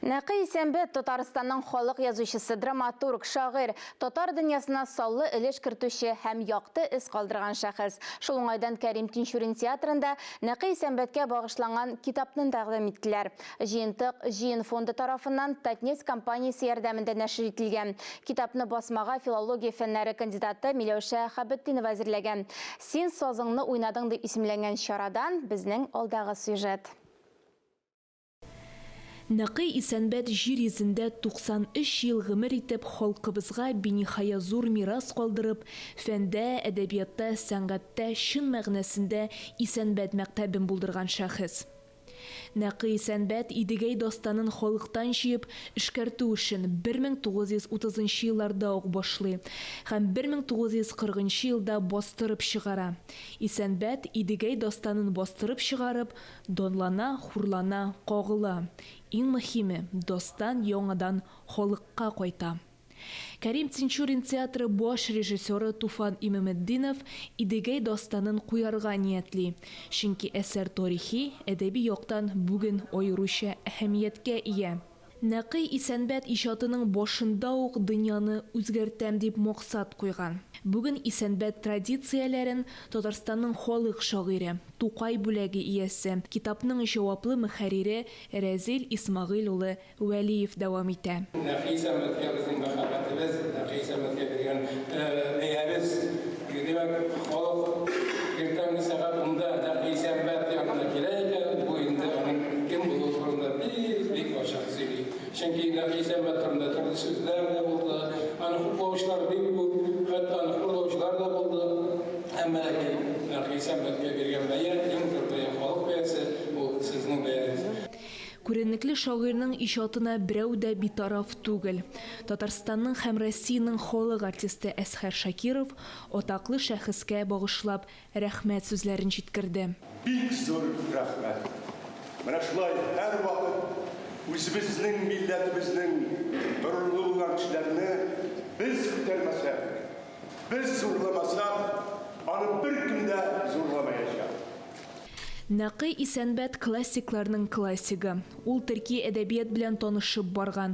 Нәқи Исәнбәт Татарстанның халық язучысы, драматург, шағир, татар дөньясына саллы өлеш кертүче һәм яқты із қалдырған шәхес. Шул уңайдан Кәрим Тинчурин театрында Нәқи Исәнбәткә багышланган китапны тәкъдим иттеләр. Жиынтык Жиын фонды тарафыннан Татнефть компаниясе ярдәмендә нәшер ителгән. Китапны басмага филология фәннәре кандидаты Миләүшә Хәбетдинова әзерләгән. Син сазыңны уйнадың дип исемләнгән чарадан безнең алдагы сюжет. Нәқи Исәнбәт җир йөзендә 93 ел гомер итеп халкыбызга биниһая зур мирас калдырып, фәндә, әдәбиятта, сәнгатьтә чын мәгънәсендә Исәнбәт мәктәбен булдырган шәхес. Нәқи Исәнбәт Идегәй дастанын халыктан җыеп эшкәртү эшен 1930 елларда ук башлый һәм 1940 елда бастырып чыгара. Исәнбәт Идегәй дастанын бастырып чыгарып, донлана, хурлана, кагыла. Иң мөһиме, дастан яңадан халыкка кайта. Кәрим Тинчурин театры баш режиссеры Туфан Имаметдинов Идегәй дастанын куярга ниятли. Чөнки әсәр тарихи, әдәби яктан бүген аеруча әһәмияткә ия. Нәқи Исәнбәт иҗатының башында ук дөньяны үзгәртәм дип максат куйган. Бүген Исәнбәт традицияләрен Татарстанның халык шагыйре, Тукай бүләге иясе, китапның җаваплы мөхәррире Рәзил Исмагыйль улы Вәлиев дәвам итә. Нәқи Исәнбәткә безнең мәхәббәтебез, Нәқи Исәнбәткә биргән бәябез, димәк, халык иртәнге сәгать 10-да Нәқи Исәнбәт янына килә икән, бу инде аның кем булуы турында бик ачык сөйли. Чөнки Нәқи Исәнбәт турында төрле сүзләр дә булды, аны хуплаучылар бик күп, хәтта аны хуплаучылар да булды. Әмма Нәқи Исәнбәткә биргән бәя, иң зур халык бәясе, бу сезнең бәягез. Күренекле шагыйрьнең иҗатына берәү дә битараф түгел. Татарстанның һәм Россиянең халык артисты Әсхәр Шакиров атаклы шәхескә багышлап рәхмәт сүзләрен җиткерде. Бик зур рәхмәт. Менә шулай һәр вакыт үзебезнең милләтебезнең горурлы булган кешеләрне без күтәрмәсәк, без зурламасак, аны беркем дә зурламаячак. Нәқи Исәнбәт классикларның классигы. Ул төрки әдәбият белән танышып барган.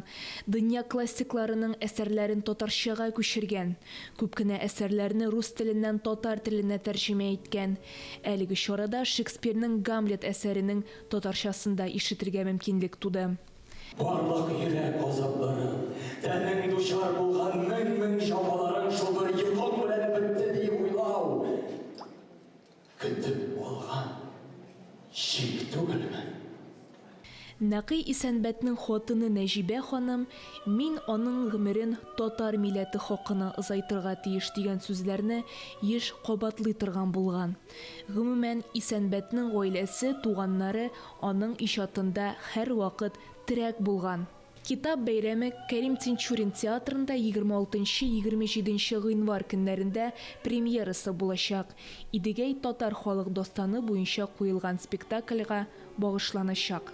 Дөнья классикларының әсәрләрен татарчага күчергән. Күп кенә әсәрләрне рус теленнән татар теленә тәрҗемә иткән. Әлеге чарада Шекспирның Гамлет әсәренең татарчасында ишетергә мөмкинлек туды. Барлык йөрәк азаплары, тәнең дучар булган мең җаваларын шулар йокы белән бетте дип уйлау. Көтеп алган шик түгелме? Нәқи Исәнбәтнең хатыны Нәҗибә ханым «Мин аның гомерен татар милләте хакына озайтырга тиеш» дигән сүзләрне еш кабатлый торган булган. Гомумән, Исәнбәтнең гаиләсе, туганнары аның иҗатында һәр вакыт терәк булган. Китап бәйрәме Кәрим Тинчурин театрында 26-27 гыйнвар көннәрендә премьерасы булачак. Идегәй татар халык дастаны буенча куелган спектакльгә багышланачак.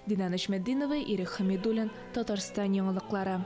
Дина Нәҗмәддинова, Ирек Хәмидуллин, Татарстан яңалыклары.